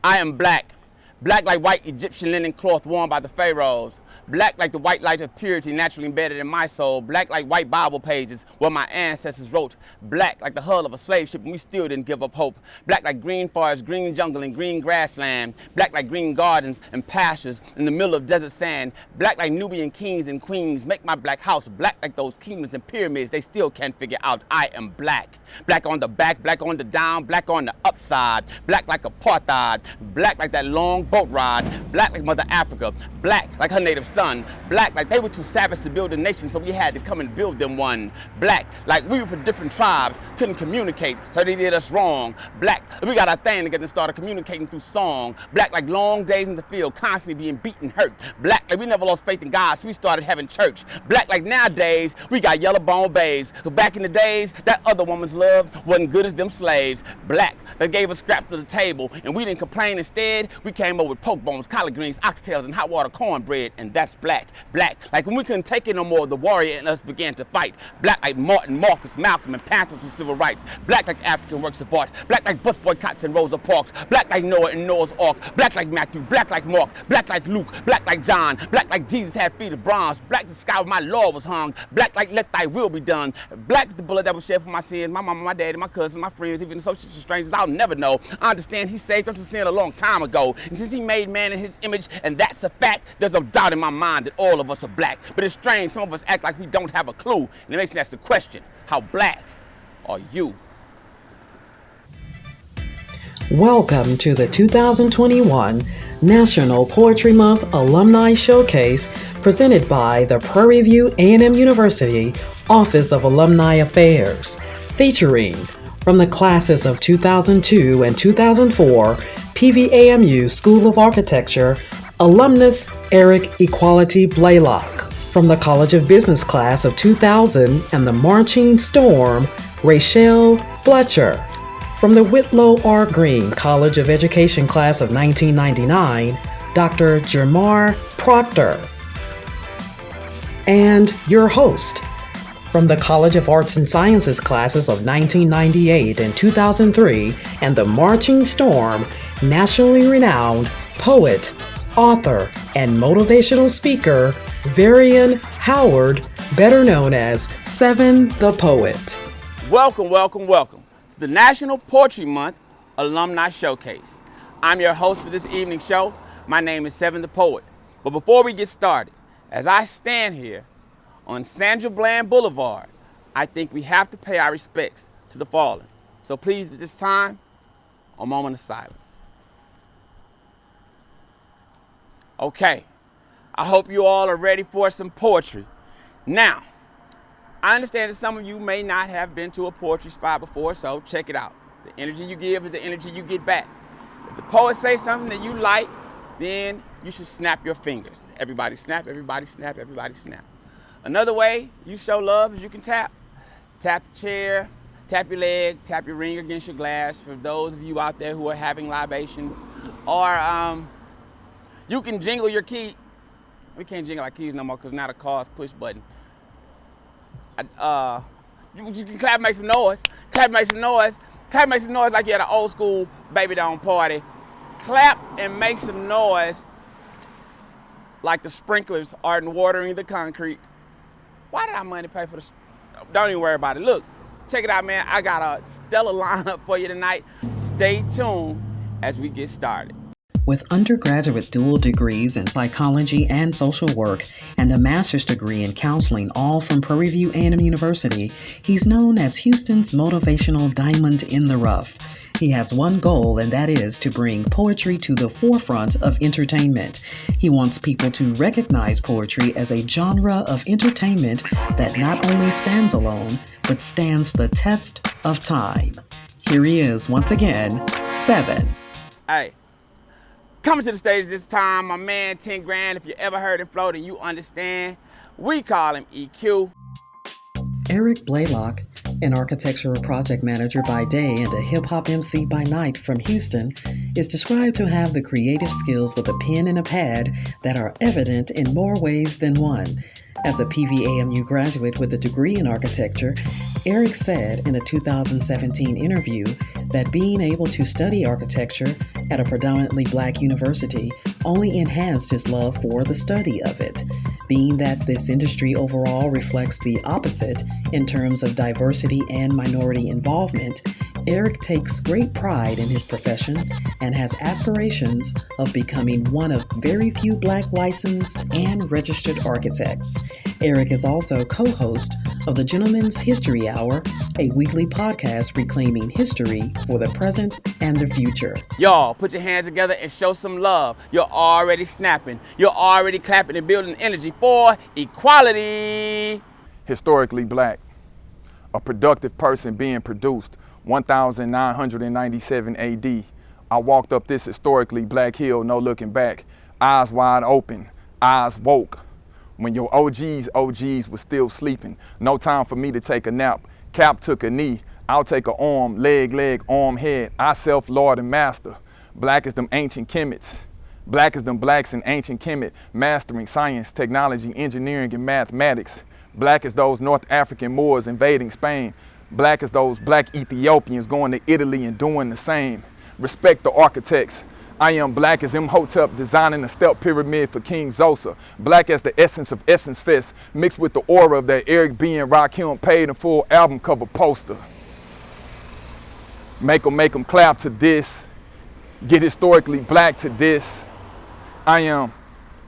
I am black. Black like white Egyptian linen cloth worn by the pharaohs. Black like the white light of purity naturally embedded in my soul. Black like white Bible pages where my ancestors wrote. Black like the hull of a slave ship and we still didn't give up hope. Black like green forest, green jungle, and green grassland. Black like green gardens and pastures in the middle of desert sand. Black like Nubian kings and queens make my black house. Black like those kingdoms and pyramids they still can't figure out. I am black. Black on the back, black on the down, black on the upside. Black like apartheid. Black like that long boat ride. Black like Mother Africa. Black like her native son. Black like they were too savage to build a nation, so we had to come and build them one. Black like we were from different tribes, couldn't communicate, so they did us wrong. Black we got our thing together and started communicating through song. Black like long days in the field, constantly being beaten, hurt. Black like we never lost faith in God, so we started having church. Black like nowadays, we got yellow bone babes. But back in the days, that other woman's love wasn't good as them slaves. Black they gave us scraps to the table, and we didn't complain. Instead, we came over with poke bones, collard greens, oxtails, and hot water cornbread, and that's black. Black like when we couldn't take it no more, the warrior in us began to fight. Black like Martin, Marcus, Malcolm, and Panthers for civil rights. Black like African works of art. Black like bus boycotts and Rosa Parks. Black like Noah and Noah's Ark. Black like Matthew. Black like Mark. Black like Luke. Black like John. Black like Jesus had feet of bronze. Black the sky where my law was hung. Black like let thy will be done. Black the bullet that was shed for my sins. My mama, my daddy, my cousins, my friends, even associates and strangers I'll never know. I understand he saved us from sin a long time ago. And since he made man in his image, and that's a fact, there's no doubt in my mind that all of us are black. But it's strange, some of us act like we don't have a clue. And it makes me ask the question, how black are you? Welcome to the 2021 National Poetry Month Alumni Showcase presented by the Prairie View A&M University Office of Alumni Affairs, featuring from the classes of 2002 and 2004 PVAMU School of Architecture, alumnus Eric Equality Blaylock. From the College of Business class of 2000 and the Marching Storm, Rachelle Fletcher. From the Whitlow R. Green College of Education class of 1999, Dr. Jamar Proctor. And your host, from the College of Arts and Sciences classes of 1998 and 2003, and the Marching Storm, nationally renowned poet, author, and motivational speaker, Varian Howard, better known as Seven the Poet. Welcome, welcome, welcome to the National Poetry Month Alumni Showcase. I'm your host for this evening's show. My name is Seven the Poet. But before we get started, as I stand here on Sandra Bland Boulevard, I think we have to pay our respects to the fallen. So please, at this time, a moment of silence. Okay, I hope you all are ready for some poetry. Now, I understand that some of you may not have been to a poetry spot before, so check it out. The energy you give is the energy you get back. If the poet says something that you like, then you should snap your fingers. Everybody snap, everybody snap, everybody snap. Another way you show love is you can tap. Tap the chair, tap your leg, tap your ring against your glass for those of you out there who are having libations. Or you can jingle your key. We can't jingle our keys no more because now the car's push button. You can clap and make some noise. Clap and make some noise. Clap and make some noise like you're at an old school baby doll party. Clap and make some noise like the sprinklers are watering the concrete. Why did our money pay for this? Don't even worry about it. Look, check it out, man. I got a stellar lineup for you tonight. Stay tuned as we get started. With undergraduate dual degrees in psychology and social work and a master's degree in counseling, all from Prairie View A&M University, he's known as Houston's motivational diamond in the rough. He has one goal, and that is to bring poetry to the forefront of entertainment. He wants people to recognize poetry as a genre of entertainment that not only stands alone, but stands the test of time. Here he is once again, Seven. Hey. Coming to the stage this time, my man 10 Grand. If you ever heard him flow, then you understand. We call him EQ. Eric Blaylock, an architectural project manager by day and a hip-hop MC by night from Houston, is described to have the creative skills with a pen and a pad that are evident in more ways than one. As a PVAMU graduate with a degree in architecture, Eric said in a 2017 interview that being able to study architecture at a predominantly black university only enhanced his love for the study of it, being that this industry overall reflects the opposite in terms of diversity and minority involvement. Eric takes great pride in his profession and has aspirations of becoming one of very few black licensed and registered architects. Eric is also co-host of the Gentleman's History Hour, a weekly podcast reclaiming history for the present and the future. Y'all, put your hands together and show some love. You're already snapping. You're already clapping and building energy for equality. Historically black, a productive person being produced 1997 AD. I walked up this historically black hill, no looking back, eyes wide open, eyes woke. When your OGs was still sleeping, no time for me to take a nap. Cap took a knee, I'll take a arm, leg, arm, head. I self, Lord and Master. Black as them ancient Kemet. Black as them blacks in ancient Kemet, mastering science, technology, engineering, and mathematics. Black as those North African Moors invading Spain. Black as those black Ethiopians going to Italy and doing the same. Respect the architects. I am black as Imhotep designing a step pyramid for King Zosa. Black as the essence of Essence Fest, mixed with the aura of that Eric B. and Rakim paid in full album cover poster. Make 'em clap to this. Get historically black to this. I am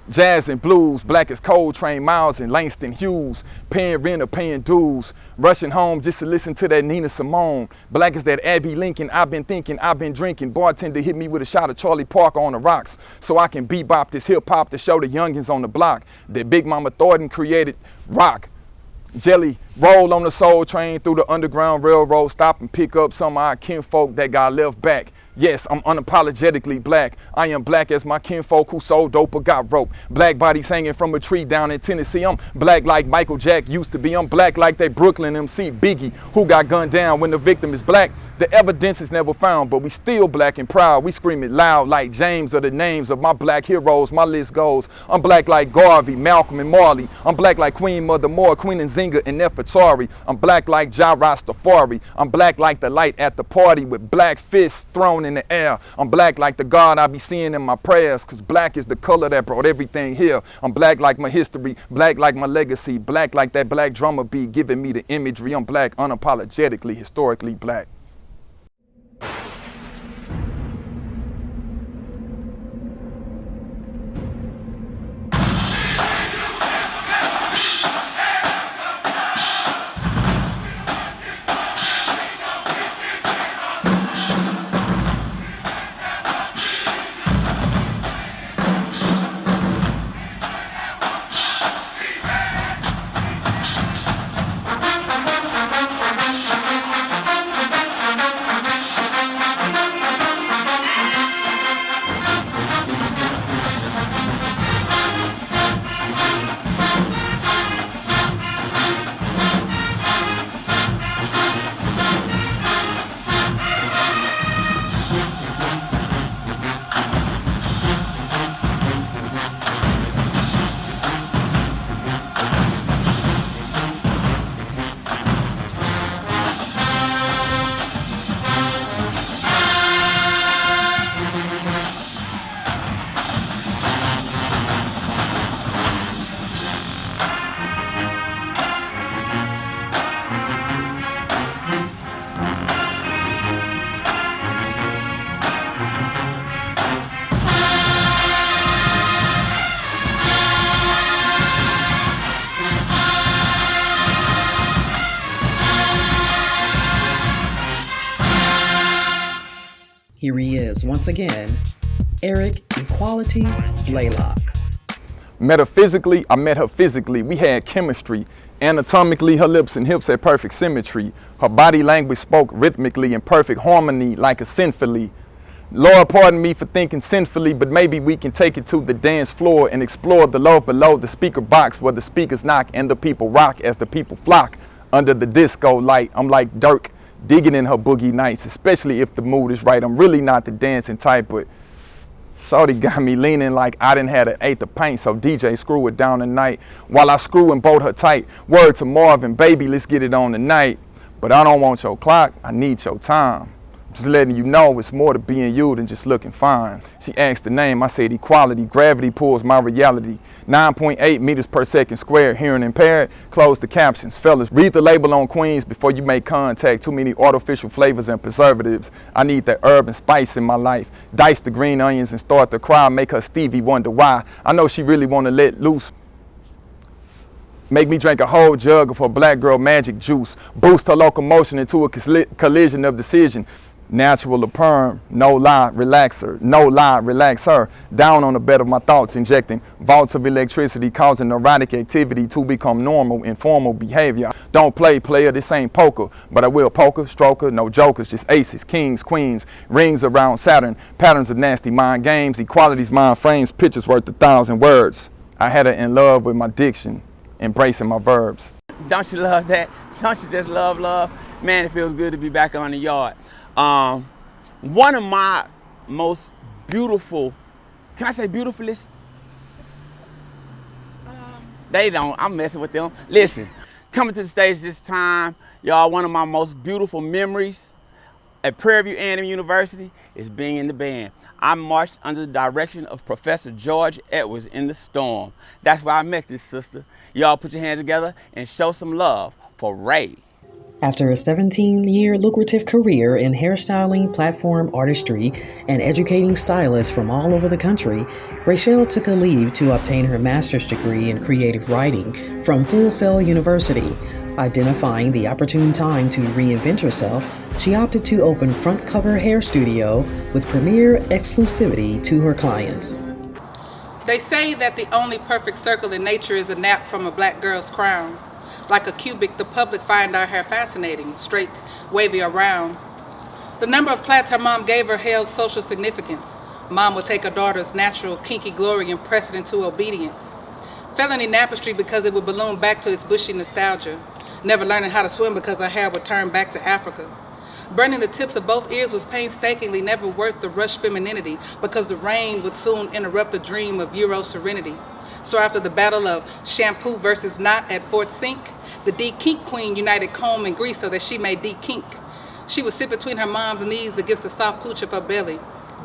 jazz and blues, black as Coltrane, Miles and Langston Hughes, paying rent or paying dues, rushing home just to listen to that Nina Simone. Black as that Abby Lincoln, I've been thinking, I've been drinking. Bartender hit me with a shot of Charlie Parker on the rocks so I can bebop this hip hop to show the youngins on the block that Big Mama Thornton created rock. Jelly roll on the soul train through the Underground Railroad, stop and pick up some of our kinfolk that got left back. Yes, I'm unapologetically black. I am black as my kinfolk who sold dope or got rope. Black bodies hanging from a tree down in Tennessee. I'm black like Michael Jack used to be. I'm black like that Brooklyn MC Biggie who got gunned down when the victim is black. The evidence is never found, but we still black and proud. We scream it loud like James are the names of my black heroes. My list goes. I'm black like Garvey, Malcolm, and Marley. I'm black like Queen Mother Moore, Queen Nzinga, and Nefertari. I'm black like Ja Rastafari. I'm black like the light at the party with black fists thrown in the air. I'm black like the God I be seeing in my prayers, cause black is the color that brought everything here. I'm black like my history, black like my legacy, black like that black drummer beat giving me the imagery. I'm black unapologetically, historically black. Here he is once again, Eric Equality Blaylock. Metaphysically, I met her physically. We had chemistry. Anatomically, her lips and hips had perfect symmetry. Her body language spoke rhythmically in perfect harmony like a symphony. Lord, pardon me for thinking sinfully, but maybe we can take it to the dance floor and explore the love below the speaker box where the speakers knock and the people rock as the people flock under the disco light. I'm like Dirk, digging in her boogie nights, especially if the mood is right. I'm really not the dancing type, but shorty got me leaning like I done had an eighth of paint, so DJ screw it down tonight while I screw and bolt her tight. Word to Marvin, baby, let's get it on tonight. But I don't want your clock, I need your time. Just letting you know it's more to being you than just looking fine. She asked the name, I said equality. Gravity pulls my reality. 9.8 meters per second squared, hearing impaired. Close the captions. Fellas, read the label on Queens before you make contact. Too many artificial flavors and preservatives. I need that herb and spice in my life. Dice the green onions and start to cry. Make her Stevie wonder why. I know she really want to let loose. Make me drink a whole jug of her black girl magic juice. Boost her locomotion into a collision of decision. Natural or perm, no lie, relax her. No lie, relax her. Down on the bed of my thoughts, injecting vaults of electricity, causing neurotic activity to become normal, informal behavior. Don't play, player, this ain't poker. But I will poker, stroker, no jokers, just aces, kings, queens, rings around Saturn, patterns of nasty mind games, equalities, mind frames, pictures worth 1,000 words. I had her in love with my diction, embracing my verbs. Don't you love that? Don't you just love? Man, it feels good to be back on the yard. One of my most beautiful, can I say beautifulest? They don't, I'm messing with them. Listen, coming to the stage this time, y'all, one of my most beautiful memories at Prairie View A&M University is being in the band. I marched under the direction of Professor George Edwards in the storm. That's where I met this sister. Y'all put your hands together and show some love for Ray. After a 17-year lucrative career in hairstyling, platform artistry, and educating stylists from all over the country, Rachelle took a leave to obtain her master's degree in creative writing from Full Sail University. Identifying the opportune time to reinvent herself, she opted to open Front Cover Hair Studio with premier exclusivity to her clients. They say that the only perfect circle in nature is a nap from a black girl's crown. Like a cubic, the public find our hair fascinating, straight, wavy, or round. The number of plaits her mom gave her held social significance. Mom would take her daughter's natural, kinky glory and press it into obedience. Felony napistry because it would balloon back to its bushy nostalgia. Never learning how to swim because her hair would turn back to Africa. Burning the tips of both ears was painstakingly never worth the rush femininity because the rain would soon interrupt the dream of Euro serenity. So after the battle of shampoo versus knot at Fort Sink, the de-kink queen united comb and grease so that she may de-kink. She would sit between her mom's knees against the soft pooch of her belly.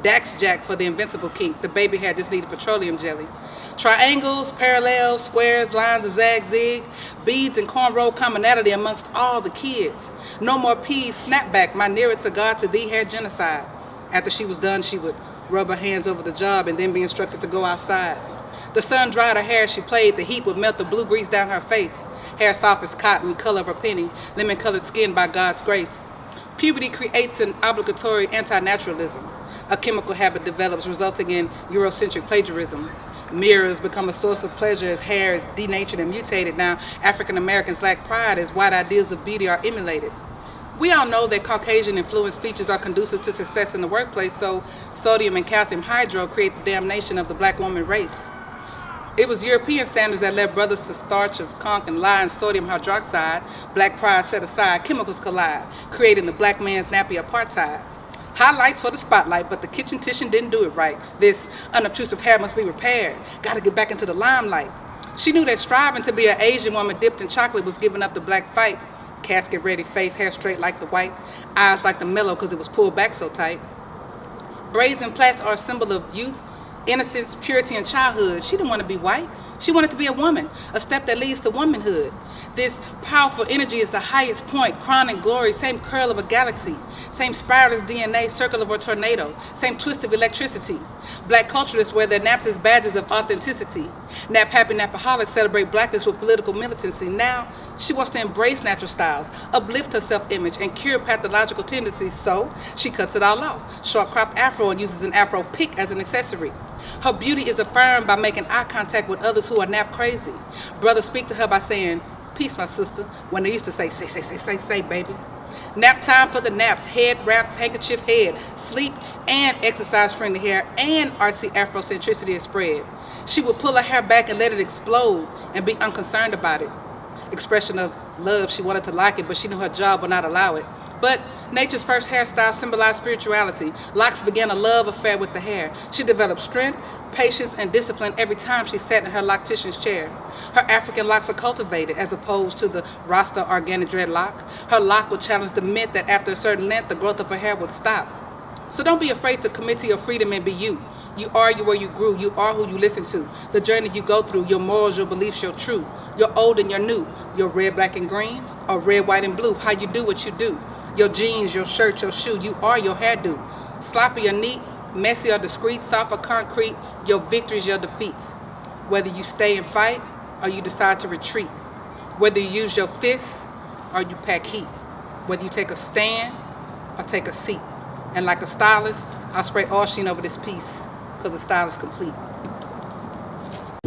Dax Jack for the invincible kink. The baby had just needed petroleum jelly. Triangles, parallels, squares, lines of zag-zig, beads and cornrow commonality amongst all the kids. No more peas, snapback, my nearer to God to thee hair genocide. After she was done, she would rub her hands over the job and then be instructed to go outside. The sun dried her hair, she played, the heat would melt the blue grease down her face. Hair soft as cotton, color of a penny, lemon-colored skin by God's grace. Puberty creates an obligatory anti-naturalism. A chemical habit develops, resulting in Eurocentric plagiarism. Mirrors become a source of pleasure as hair is denatured and mutated. Now, African Americans lack pride as white ideals of beauty are emulated. We all know that Caucasian influence features are conducive to success in the workplace, so sodium and calcium hydro create the damnation of the black woman race. It was European standards that led brothers to starch of conch and lye and sodium hydroxide. Black pride set aside, chemicals collide, creating the black man's nappy apartheid. Highlights for the spotlight, but the kitchen titian didn't do it right. This unobtrusive hair must be repaired. Gotta get back into the limelight. She knew that striving to be an Asian woman dipped in chocolate was giving up the black fight. Casket ready face, hair straight like the white, eyes like the mellow because it was pulled back so tight. Braids and plaits are a symbol of youth, innocence, purity, and childhood. She didn't want to be white. She wanted to be a woman, a step that leads to womanhood. This powerful energy is the highest point, crown and glory, same curl of a galaxy, same spiral as DNA, circle of a tornado, same twist of electricity. Black culturists wear their naps as badges of authenticity. Nap happy napaholics celebrate blackness with political militancy. Now, she wants to embrace natural styles, uplift her self-image, and cure pathological tendencies, so she cuts it all off. Short cropped afro and uses an afro pick as an accessory. Her beauty is affirmed by making eye contact with others who are nap crazy. Brothers speak to her by saying, "Peace, my sister," when they used to say, say, baby. Nap time for the naps, head wraps, handkerchief head, sleep and exercise-friendly hair, and artsy Afrocentricity is spread. She would pull her hair back and let it explode and be unconcerned about it. Expression of love, she wanted to like it, but she knew her job would not allow it. But Nature's first hairstyle symbolized spirituality. Locks began a love affair with the hair. She developed strength, patience, and discipline every time she sat in her loctician's chair. Her African locks are cultivated as opposed to the Rasta organic dreadlock. Her lock would challenge the myth that after a certain length, the growth of her hair would stop. So don't be afraid to commit to your freedom and be you. You are where you grew. You are who you listen to. The journey you go through, your morals, your beliefs, your true. Your old and your new. Your red, black, and green, or red, white, and blue. How you do what you do. Your jeans, your shirt, your shoe. You are your hairdo. Sloppy or neat, messy or discreet, soft or concrete. Your victories, your defeats. Whether you stay and fight or you decide to retreat. Whether you use your fists or you pack heat. Whether you take a stand or take a seat. And like a stylist, I'll spray all sheen over this piece because the style is complete.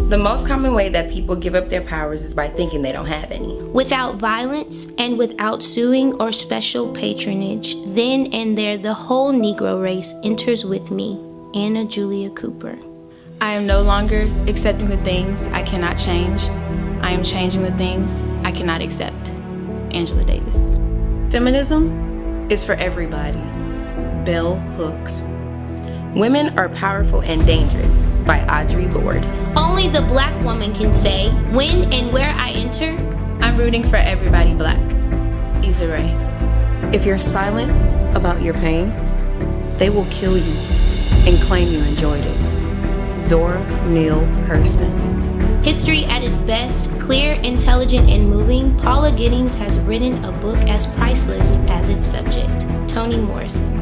The most common way that people give up their powers is by thinking they don't have any. Without violence and without suing or special patronage, then and there the whole Negro race enters with me, Anna Julia Cooper. I am no longer accepting the things I cannot change. I am changing the things I cannot accept. Angela Davis. Feminism is for everybody. Bell Hooks. Women Are Powerful and Dangerous by Audre Lorde. Only the black woman can say, when and where I enter, I'm rooting for everybody black. Issa Rae. If you're silent about your pain, they will kill you and claim you enjoyed it. Zora Neale Hurston. History at its best, clear, intelligent, and moving, Paula Giddings has written a book as priceless as its subject. Toni Morrison.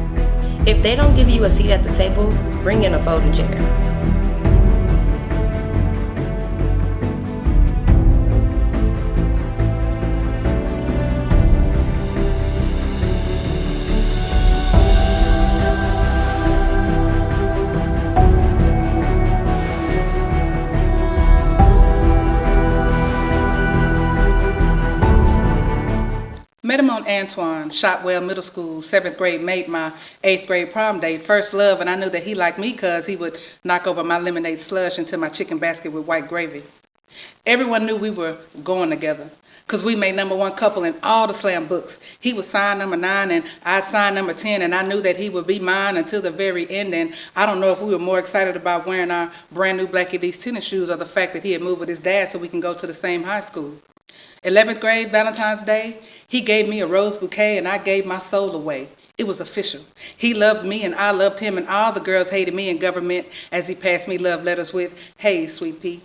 If they don't give you a seat at the table, bring in a folding chair. Met him on Antoine, Shotwell Middle School, 7th grade, made my 8th grade prom date, first love, and I knew that he liked me because he would knock over my lemonade slush into my chicken basket with white gravy. Everyone knew we were going together because we made #1 couple in all the slam books. He would sign number 9 and I'd sign number 10, and I knew that he would be mine until the very end, and I don't know if we were more excited about wearing our brand new Black Elite tennis shoes or the fact that he had moved with his dad so we can go to the same high school. 11th grade, Valentine's Day, he gave me a rose bouquet and I gave my soul away. It was official. He loved me and I loved him, and all the girls hated me in government as he passed me love letters with, "Hey, sweet pea."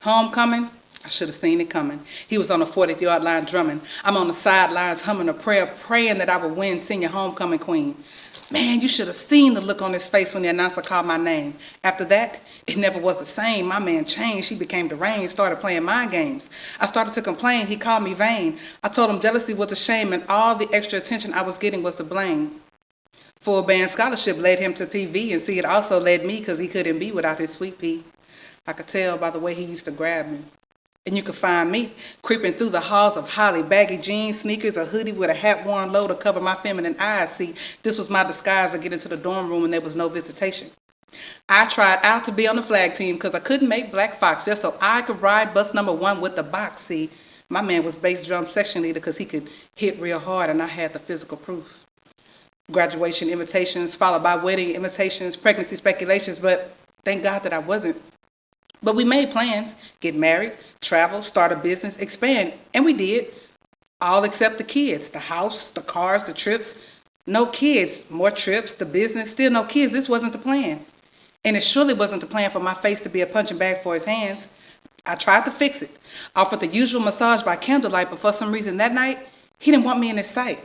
Homecoming, I should have seen it coming. He was on the 40th yard line drumming. I'm on the sidelines humming a prayer, praying that I would win senior homecoming queen. Man, you should have seen the look on his face when the announcer called my name. After that, it never was the same. My man changed. He became deranged, started playing mind games. I started to complain. He called me vain. I told him jealousy was a shame and all the extra attention I was getting was to blame. Full band scholarship led him to PV, and see, it also led me because he couldn't be without his sweet pea. I could tell by the way he used to grab me. And you could find me creeping through the halls of Holly, baggy jeans, sneakers, a hoodie with a hat worn low to cover my feminine eyes. See, this was my disguise to get into the dorm room when there was no visitation. I tried out to be on the flag team because I couldn't make Black Fox just so I could ride bus #1 with the box. See, my man was bass drum section leader because he could hit real hard and I had the physical proof. Graduation invitations followed by wedding invitations, pregnancy speculations, but thank God that I wasn't. But we made plans, get married, travel, start a business, expand, and we did. All except the kids, the house, the cars, the trips. No kids, more trips, the business, still no kids. This wasn't the plan. And it surely wasn't the plan for my face to be a punching bag for his hands. I tried to fix it, offered the usual massage by candlelight, but for some reason that night, he didn't want me in his sight.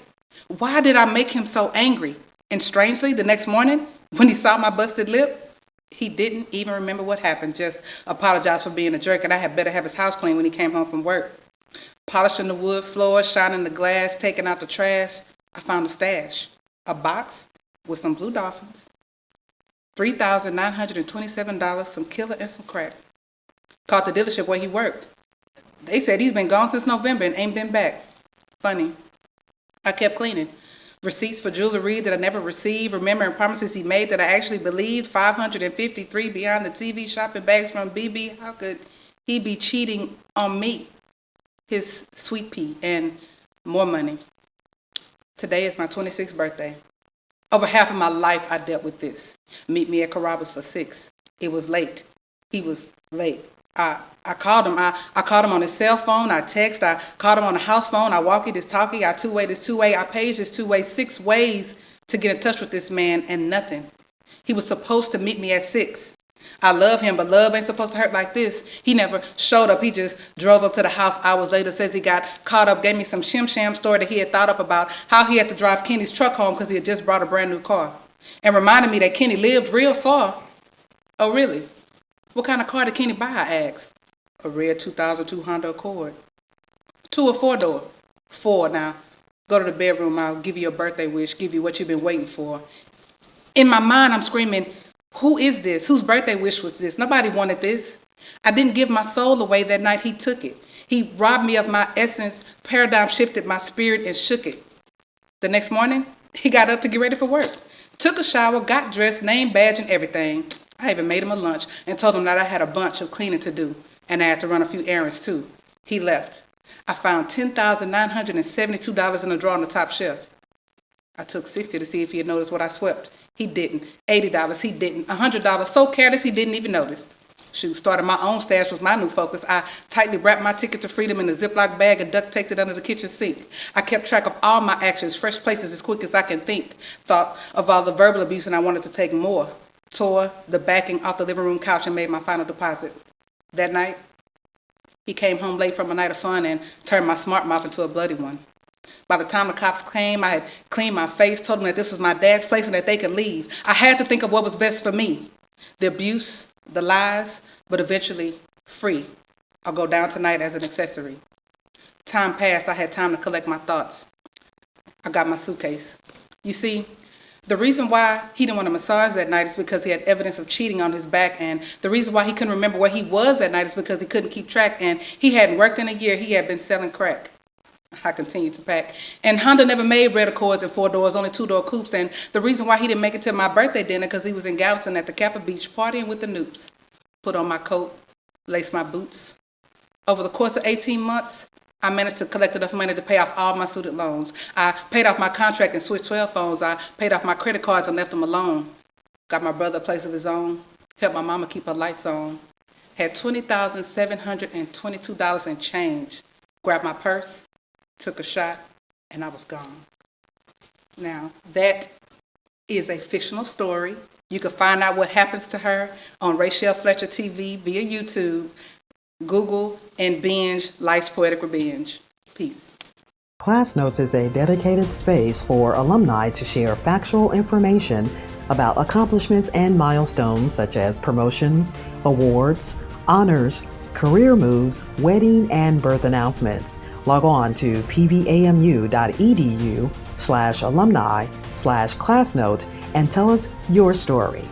Why did I make him so angry? And strangely, the next morning, when he saw my busted lip, he didn't even remember what happened, just apologized for being a jerk, and I had better have his house clean when he came home from work. Polishing the wood floor, shining the glass, taking out the trash, I found a stash, a box with some blue dolphins, $3,927, some killer and some crack. Called the dealership where he worked. They said he's been gone since November and ain't been back. Funny. I kept cleaning. Receipts for jewelry that I never received, remembering promises he made that I actually believed, 553 beyond the TV, shopping bags from BB. How could he be cheating on me? His sweet pea and more money. Today is my 26th birthday. Over half of my life, I dealt with this. Meet me at Carrabba's for 6. It was late. He was late. I called him. I called him on his cell phone. I text. I called him on the house phone. I walkie this talkie. I two-way this two-way. I paged this two-way 6 ways to get in touch with this man, and nothing. He was supposed to meet me at 6. I love him, but love ain't supposed to hurt like this. He never showed up. He just drove up to the house hours later, says he got caught up, gave me some shim-sham story that he had thought up about how he had to drive Kenny's truck home because he had just brought a brand new car, and reminded me that Kenny lived real far. Oh, really? What kind of car did Kenny buy, I asked. A red 2002 Honda Accord. 2 or 4-door? 4 now. Go to the bedroom, I'll give you a birthday wish, give you what you've been waiting for. In my mind, I'm screaming, who is this? Whose birthday wish was this? Nobody wanted this. I didn't give my soul away that night. He took it. He robbed me of my essence, paradigm shifted my spirit, and shook it. The next morning, he got up to get ready for work. Took a shower, got dressed, name, badge, and everything. I even made him a lunch and told him that I had a bunch of cleaning to do, and I had to run a few errands too. He left. I found $10,972 in a drawer on the top shelf. I took $60 to see if he had noticed what I swept. He didn't. $80, he didn't. $100, so careless he didn't even notice. Shoot, starting my own stash was my new focus. I tightly wrapped my ticket to freedom in a Ziploc bag and duct taped it under the kitchen sink. I kept track of all my actions, fresh places as quick as I can think. Thought of all the verbal abuse and I wanted to take more. Tore the backing off the living room couch and made my final deposit. That night, he came home late from a night of fun and turned my smart mouth into a bloody one. By the time the cops came, I had cleaned my face, told them that this was my dad's place and that they could leave. I had to think of what was best for me. The abuse, the lies, but eventually free. I'll go down tonight as an accessory. Time passed, I had time to collect my thoughts. I got my suitcase. You see, the reason why he didn't want a massage that night is because he had evidence of cheating on his back, and the reason why he couldn't remember where he was that night is because he couldn't keep track, and he hadn't worked in a year. He had been selling crack. I continued to pack. And Honda never made red Accords and 4 doors, only 2-door coupes, and the reason why he didn't make it to my birthday dinner because he was in Galveston at the Kappa Beach partying with the Noops. Put on my coat, laced my boots. Over the course of 18 months, I managed to collect enough money to pay off all my student loans. I paid off my contract and switched 12 phones. I paid off my credit cards and left them alone. Got my brother a place of his own. Helped my mama keep her lights on. Had $20,722 in change. Grabbed my purse, took a shot, and I was gone. Now, that is a fictional story. You can find out what happens to her on Rachel Fletcher TV via YouTube. Google and binge Life's Poetic Revenge. Peace. Class Notes is a dedicated space for alumni to share factual information about accomplishments and milestones such as promotions, awards, honors, career moves, wedding, and birth announcements. Log on to pbamu.edu/alumni/classnote and tell us your story.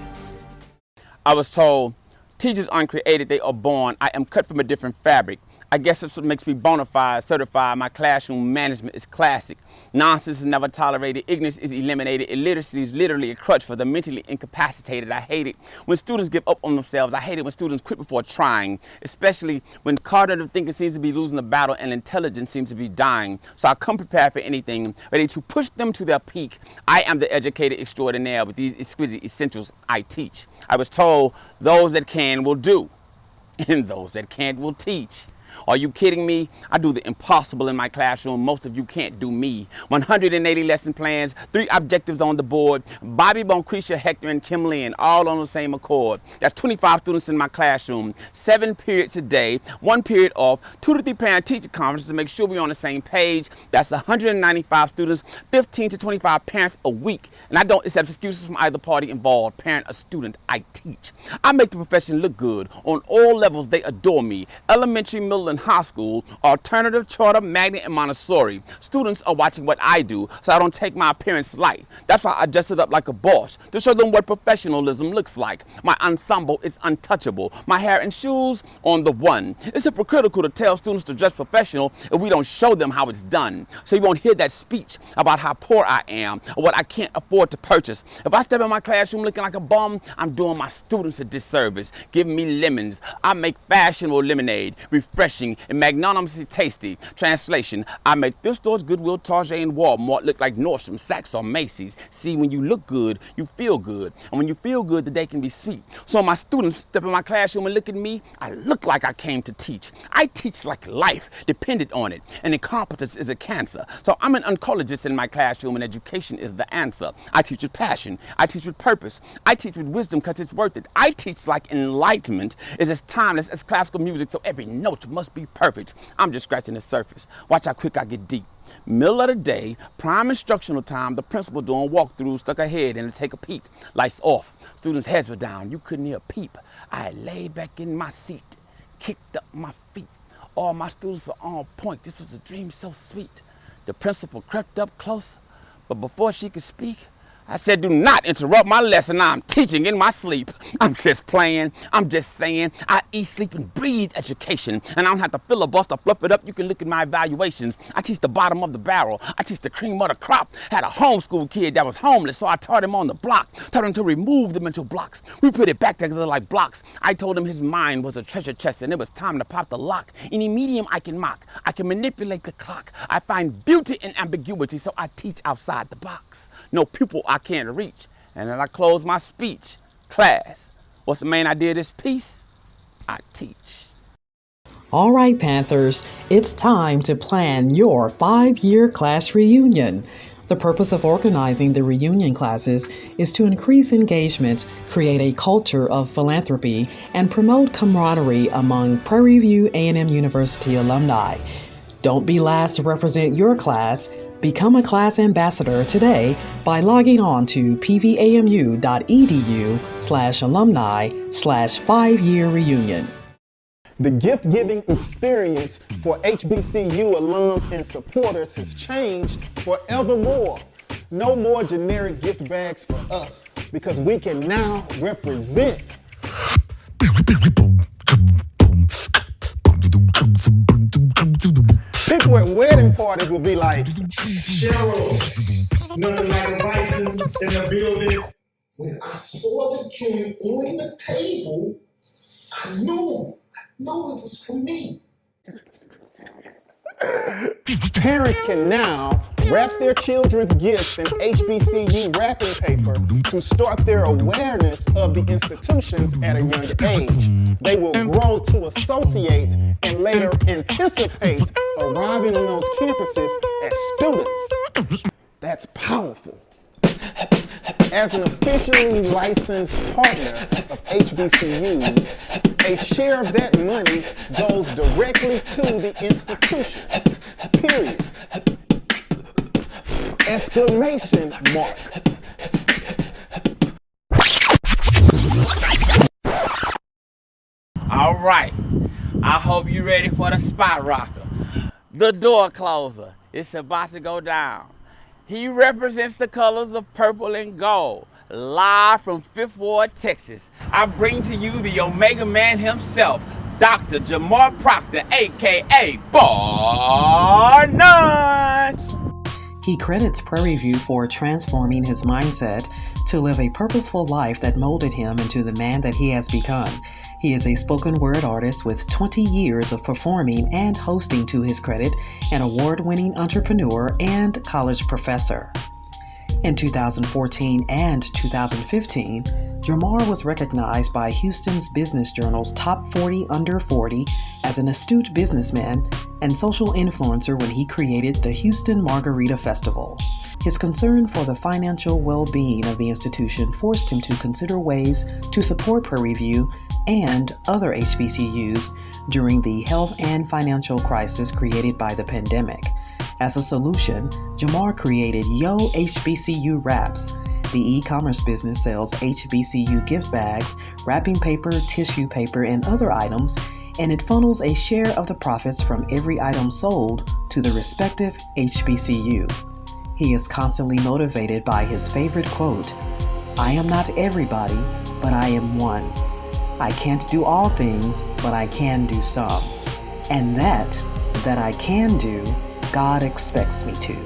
I was told, teachers aren't created, they are born. I am cut from a different fabric. I guess that's what makes me bona fide, certified. My classroom management is classic. Nonsense is never tolerated. Ignorance is eliminated. Illiteracy is literally a crutch for the mentally incapacitated. I hate it when students give up on themselves. I hate it when students quit before trying, especially when cognitive thinking seems to be losing the battle and intelligence seems to be dying. So I come prepared for anything, ready to push them to their peak. I am the educated extraordinaire with these exquisite essentials I teach. I was told those that can will do, and those that can't will teach. Are you kidding me? I do the impossible in my classroom. Most of you can't do me. 180 lesson plans, 3 objectives on the board. Bobby, Bonquisha, Hector, and Kim Lynn, all on the same accord. That's 25 students in my classroom. 7 periods a day, 1 period off, 2 to 3 parent-teacher conferences to make sure we're on the same page. That's 195 students, 15 to 25 parents a week. And I don't accept excuses from either party involved, parent or student. I teach. I make the profession look good. On all levels, they adore me. Elementary, middle, and high school, alternative, charter, magnet, and Montessori. Students are watching what I do, so I don't take my appearance light. That's why I dress it up like a boss, to show them what professionalism looks like. My ensemble is untouchable. My hair and shoes on the one. It's hypocritical to tell students to dress professional if we don't show them how it's done. So you won't hear that speech about how poor I am or what I can't afford to purchase. If I step in my classroom looking like a bum, I'm doing my students a disservice. Give me lemons. I make fashionable lemonade. Refresh refreshing, and magnanimously tasty. Translation, I make thrift stores, Goodwill, Target, and Walmart look like Nordstrom, Saks, or Macy's. See, when you look good, you feel good. And when you feel good, the day can be sweet. So when my students step in my classroom and look at me, I look like I came to teach. I teach like life depended on it, and incompetence is a cancer. So I'm an oncologist in my classroom, and education is the answer. I teach with passion. I teach with purpose. I teach with wisdom because it's worth it. I teach like enlightenment is as timeless as classical music, so every note must be perfect. I'm just scratching the surface. Watch how quick I get deep. Middle of the day, prime instructional time, the principal doing walkthroughs, stuck her head in to take a peek. Lights off, students' heads were down, you couldn't hear a peep. I lay back in my seat, kicked up my feet. All my students were on point, this was a dream so sweet. The principal crept up closer, but before she could speak, I said, do not interrupt my lesson. I'm teaching in my sleep. I'm just playing. I'm just saying. I eat, sleep, and breathe education. And I don't have to filibuster, fluff it up. You can look at my evaluations. I teach the bottom of the barrel. I teach the cream of the crop. Had a homeschool kid that was homeless, so I taught him on the block. Taught him to remove the mental blocks. We put it back together like blocks. I told him his mind was a treasure chest, and it was time to pop the lock. Any medium I can mock. I can manipulate the clock. I find beauty in ambiguity, so I teach outside the box. No pupil I can't reach. And then I close my speech. Class, what's the main idea of this piece? I teach. All right, Panthers, it's time to plan your 5-year class reunion. The purpose of organizing the reunion classes is to increase engagement, create a culture of philanthropy, and promote camaraderie among Prairie View A&M University alumni. Don't be last to represent your class. Become a class ambassador today by logging on to pvamu.edu/alumni/5-year reunion. The gift-giving experience for HBCU alums and supporters has changed forevermore. No more generic gift bags for us, because we can now represent. People at wedding parties will be like, Cheryl, nothing like a bison in the building. When I saw the joint on the table, I knew it was for me. Parents can now wrap their children's gifts in HBCU wrapping paper to start their awareness of the institutions at a younger age. They will grow to associate and later anticipate arriving on those campuses as students. That's powerful. As an officially licensed partner of HBCUs, a share of that money goes directly to the institution. Period. Exclamation mark. All right, I hope you're ready for the spot rocker. The door closer, it's about to go down. He represents the colors of purple and gold. Live from 5th Ward, Texas, I bring to you the Omega Man himself, Dr. Jamar Proctor, a.k.a. Bar None. He credits Prairie View for transforming his mindset to live a purposeful life that molded him into the man that he has become. He is a spoken word artist with 20 years of performing and hosting to his credit, an award-winning entrepreneur and college professor. In 2014 and 2015, Jamar was recognized by Houston's Business Journal's Top 40 Under 40 as an astute businessman and social influencer when he created the Houston Margarita Festival. His concern for the financial well-being of the institution forced him to consider ways to support Prairie View and other HBCUs during the health and financial crisis created by the pandemic. As a solution, Jamar created Yo HBCU Wraps. The e-commerce business sells HBCU gift bags, wrapping paper, tissue paper, and other items, and it funnels a share of the profits from every item sold to the respective HBCU. He is constantly motivated by his favorite quote, "I am not everybody, but I am one. I can't do all things, but I can do some. And that I can do, God expects me to."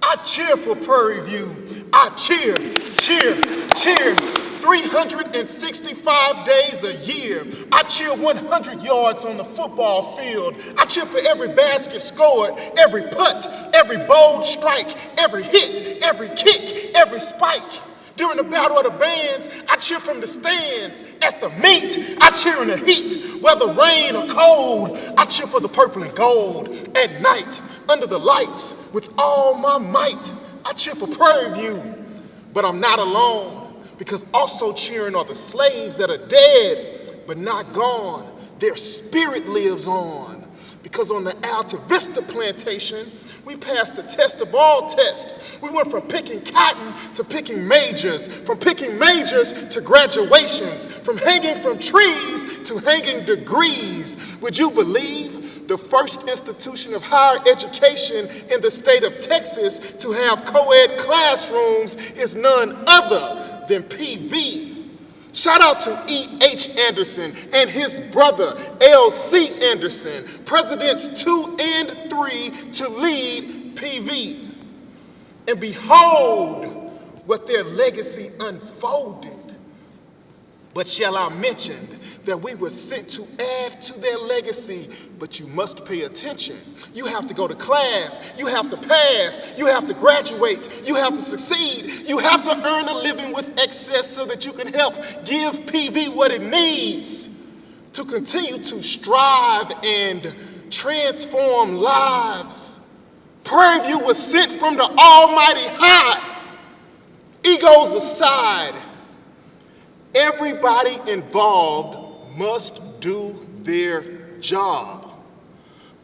I cheer for Prairie View. I cheer, cheer, cheer 365 days a year. I cheer 100 yards on the football field. I cheer for every basket scored, every putt, every bold strike, every hit, every kick, every spike. During the battle of the bands, I cheer from the stands. At the meet, I cheer in the heat. Whether rain or cold, I cheer for the purple and gold. At night, under the lights, with all my might, I cheer for Prairie View. But I'm not alone, because also cheering are the slaves that are dead, but not gone. Their spirit lives on. Because on the Alta Vista plantation, we passed the test of all tests. We went from picking cotton to picking majors, from picking majors to graduations, from hanging from trees to hanging degrees. Would you believe the first institution of higher education in the state of Texas to have co-ed classrooms is none other than PV. Shout out to E.H. Anderson and his brother, L.C. Anderson, presidents 2 and 3 to lead PV. And behold what their legacy unfolded. But shall I mention that we were sent to add to their legacy, but you must pay attention. You have to go to class, you have to pass, you have to graduate, you have to succeed, you have to earn a living with excess so that you can help give PV what it needs to continue to strive and transform lives. Prairie View was sent from the Almighty high. Egos aside, everybody involved must do their job.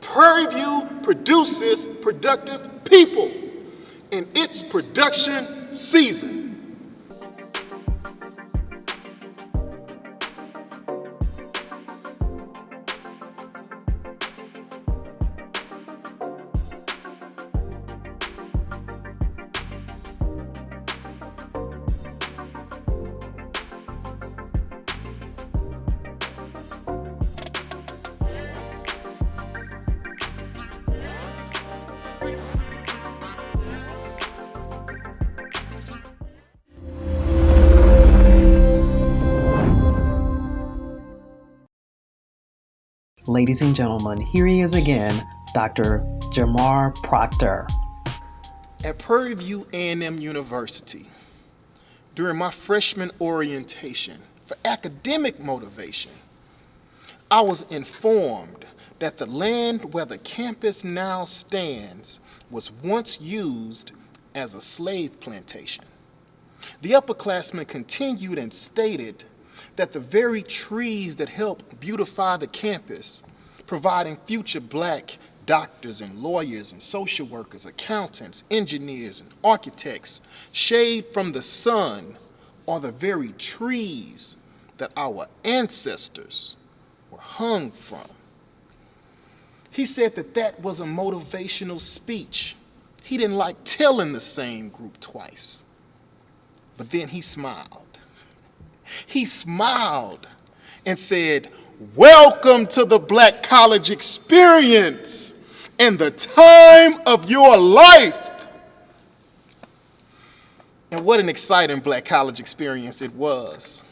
Prairie View produces productive people in its production season. Ladies and gentlemen, here he is again, Dr. Jamar Proctor. At Prairie View A&M University, during my freshman orientation for academic motivation, I was informed that the land where the campus now stands was once used as a slave plantation. The upperclassmen continued and stated that the very trees that help beautify the campus, providing future black doctors and lawyers and social workers, accountants, engineers, and architects, shade from the sun, are the very trees that our ancestors were hung from. He said that that was a motivational speech. He didn't like telling the same group twice. But then he smiled. He smiled and said, "Welcome to the Black College experience and the time of your life." And what an exciting Black College experience it was.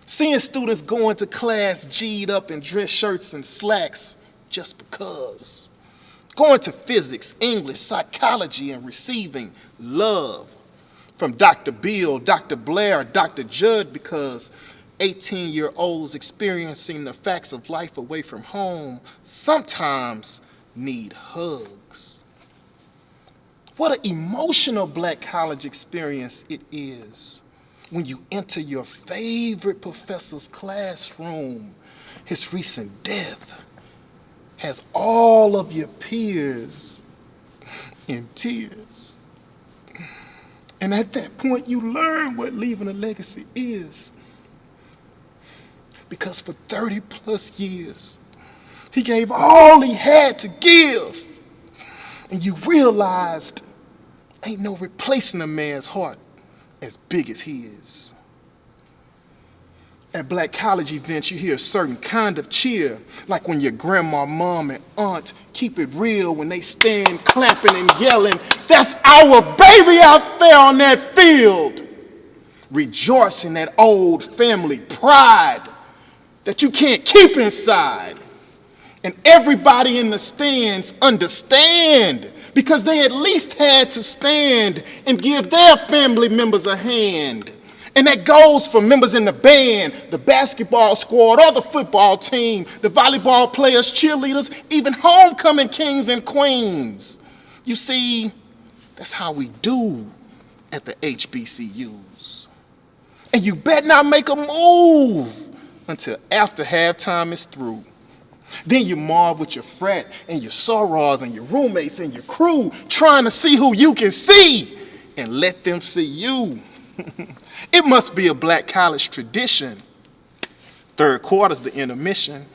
Seeing students going to class G'd up in dress shirts and slacks just because. Going to physics, English, psychology, and receiving love from Dr. Bill, Dr. Blair, Dr. Judd, because 18-year-olds experiencing the facts of life away from home sometimes need hugs. What an emotional Black College experience it is when you enter your favorite professor's classroom. His recent death has all of your peers in tears. And at that point, you learn what leaving a legacy is. Because for 30 plus years, he gave all he had to give. And you realized ain't no replacing a man's heart as big as his. At Black College events, you hear a certain kind of cheer, like when your grandma, mom, and aunt keep it real when they stand clapping and yelling, "That's our baby out there on that field." Rejoice in that old family pride that you can't keep inside. And everybody in the stands understand because they at least had to stand and give their family members a hand. And that goes for members in the band, the basketball squad, or the football team, the volleyball players, cheerleaders, even homecoming kings and queens. You see, that's how we do at the HBCUs. And you better not make a move until after halftime is through. Then you mob with your frat and your sorors and your roommates and your crew, trying to see who you can see and let them see you. It must be a black college tradition. Third quarter's the intermission.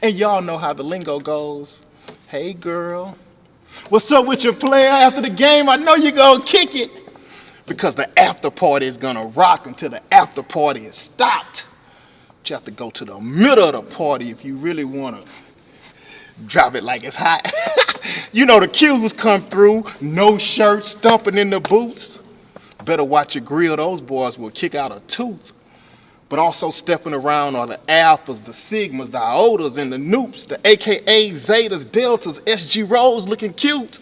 And y'all know how the lingo goes. Hey girl, what's up with your player after the game? I know you're gonna kick it. Because the after party is gonna rock until the after party is stopped. But you have to go to the middle of the party if you really wanna drop it like it's hot. You know the cues come through, no shirt, stumping in the boots. Better watch your grill, those boys will kick out a tooth. But also stepping around are the alphas, the sigmas, the iotas, and the noops, the AKA zetas, deltas, SG rows looking cute.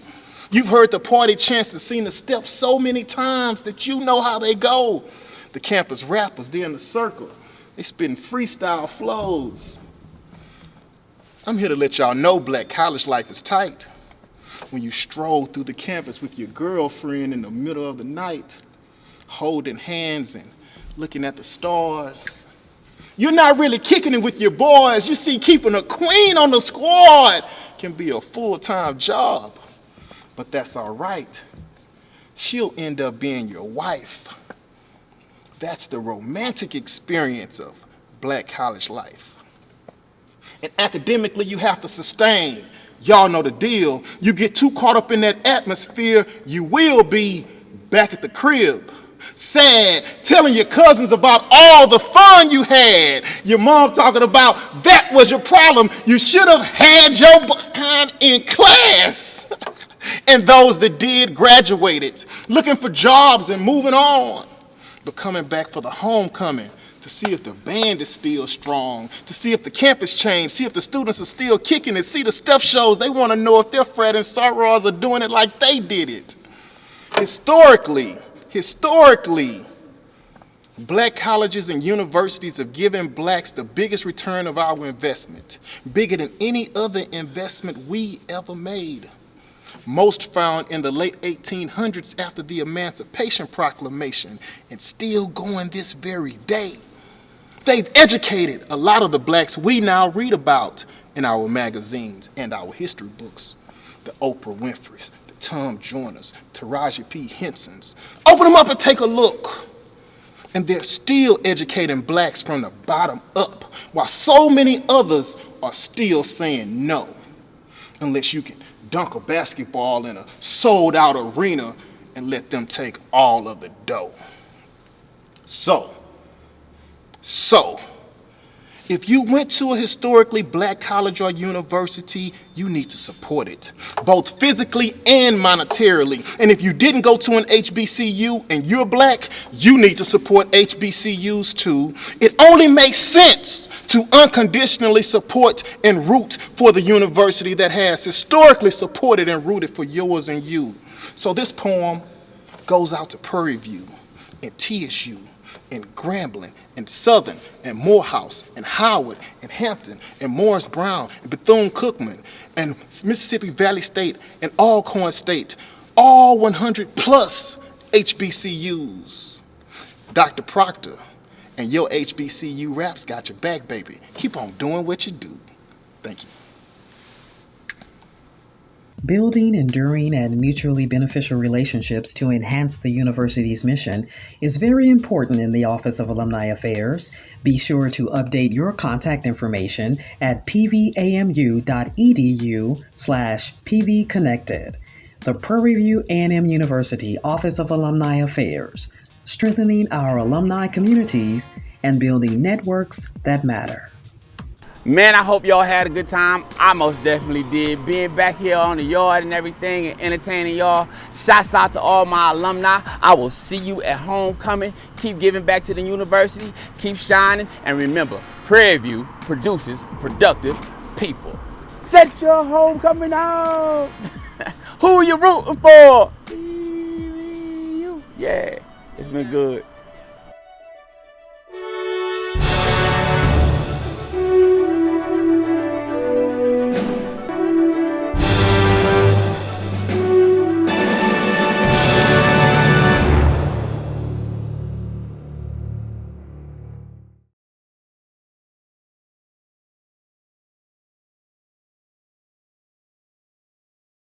You've heard the party chants and seen the steps so many times that you know how they go. The campus rappers, they're in the circle. They spitting freestyle flows. I'm here to let y'all know black college life is tight. When you stroll through the campus with your girlfriend in the middle of the night, holding hands and looking at the stars. You're not really kicking it with your boys. You see, keeping a queen on the squad can be a full-time job. But that's all right. She'll end up being your wife. That's the romantic experience of black college life. And academically, you have to sustain. Y'all know the deal. You get too caught up in that atmosphere, you will be back at the crib. Sad, telling your cousins about all the fun you had. Your mom talking about that was your problem. You should have had your behind in class. And those that did graduated, looking for jobs and moving on. But coming back for the homecoming to see if the band is still strong, to see if the campus changed, see if the students are still kicking it, see the stuff shows. They want to know if their frat and sorors are doing it like they did it. Historically, black colleges and universities have given blacks the biggest return of our investment, bigger than any other investment we ever made. Most found in the late 1800s after the Emancipation Proclamation and still going this very day. They've educated a lot of the blacks we now read about in our magazines and our history books. The Oprah Winfreys, the Tom Joyners, Taraji P. Hensons. Open them up and take a look. And they're still educating blacks from the bottom up, while so many others are still saying no, unless you can dunk a basketball in a sold-out arena and let them take all of the dough. So, if you went to a historically black college or university, you need to support it, both physically and monetarily. And if you didn't go to an HBCU and you're black, you need to support HBCUs too. It only makes sense to unconditionally support and root for the university that has historically supported and rooted for yours and you. So this poem goes out to Prairie View and TSU and Grambling and Southern and Morehouse and Howard and Hampton and Morris Brown and Bethune-Cookman and Mississippi Valley State and Alcorn State, all 100 plus HBCUs. Dr. Proctor and your HBCU raps got your back, baby. Keep on doing what you do. Thank you. Building enduring and mutually beneficial relationships to enhance the university's mission is very important in the Office of Alumni Affairs. Be sure to update your contact information at pvamu.edu/pvconnected. The Prairie View A&M University Office of Alumni Affairs, strengthening our alumni communities and building networks that matter. Man, I hope y'all had a good time. I most definitely did. Being back here on the yard and everything and entertaining y'all. Shouts out to all my alumni. I will see you at homecoming. Keep giving back to the university. Keep shining. And remember, Prairie View produces productive people. Set your homecoming out. Who are you rooting for? Yeah, it's been good.